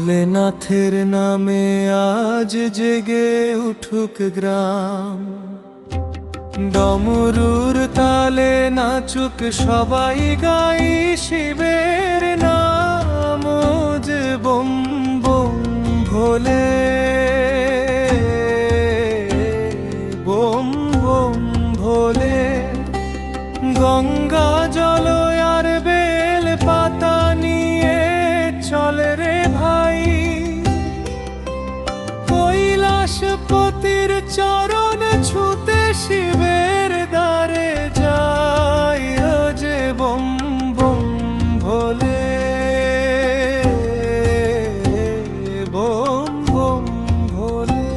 ভোলেনাথের নামে আজ জেগে উঠুক গ্রাম, ডমরুর তালে নাচুক সবাই, গাই শিবের নাম যে বম বম ভোলে, বম বম ভোলে। গঙ্গা জল আর বেল পাতা নিয়ে চলে রে ভাই, কৈলাসপতির চরণ ছুতে শিবের দ্বারে যাই, যে বম বম ভোলে, বম বম ভোলে।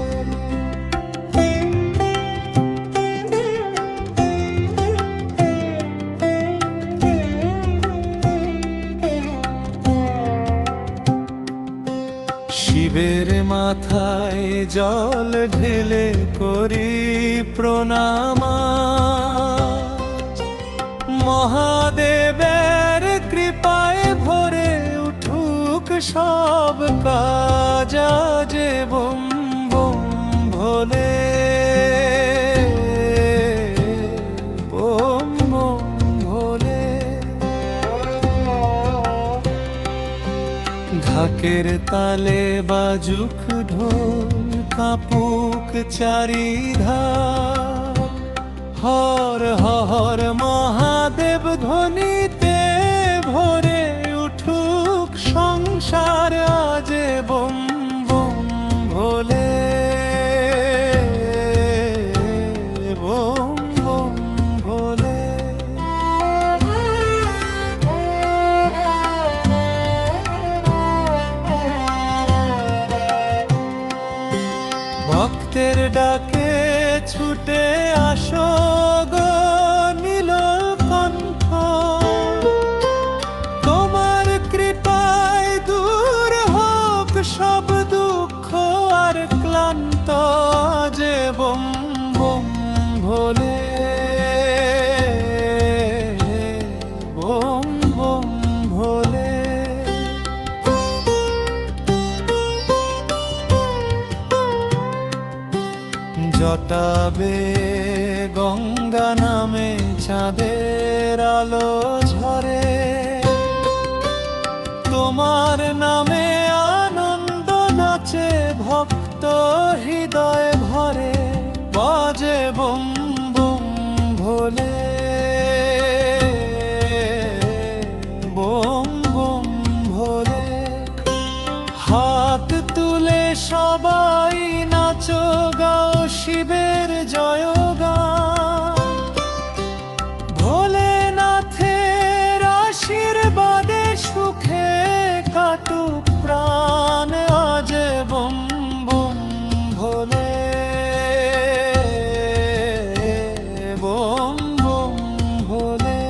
শিবের মাথায় জল ঢেলে করি প্রণাম, মহাদেবের কৃপায় ভরে উঠুক সব কাজ, যে বম বম ভোলে, বম বম ভোলে। ঢাকের তালে বাজুক ঢোল, কাঁপুক চারিধার, হর হর মহাদেব ধ্বনিতে ভরে উঠুক সংসার, আজ বম বম ভোলে, বম বম ভোলে। ভক্তের ডাকে ছুটে আসো গো নীলকণ্ঠ, তোমার কৃপায় দূর হোক সব দুঃখ আর ক্লান্ত, যে বম বম ভোলে, বম বম ভোলে। জটাবে গঙ্গা নামে চাঁদের আলো ঝরে, তোমার নামে আনন্দ নাচে ভক্ত হৃদয় ভরে, বাজে বম বম ভোলে, বম বম ভোলে। হাত তুলে সবাই নাচো গাও শিবের জয়গান, ভোলেনাথের আশীর্বাদে সুখে কাটুক প্রাণ, আজ বম বম ভোলে, বম বম ভোলে।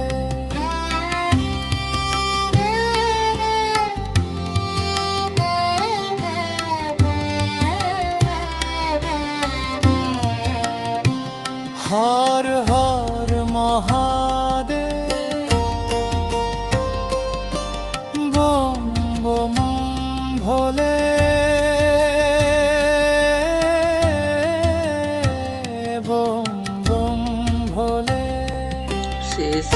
হর হর মহাদেব, বম বম ভোলে, বম বম ভোলে। শেষ।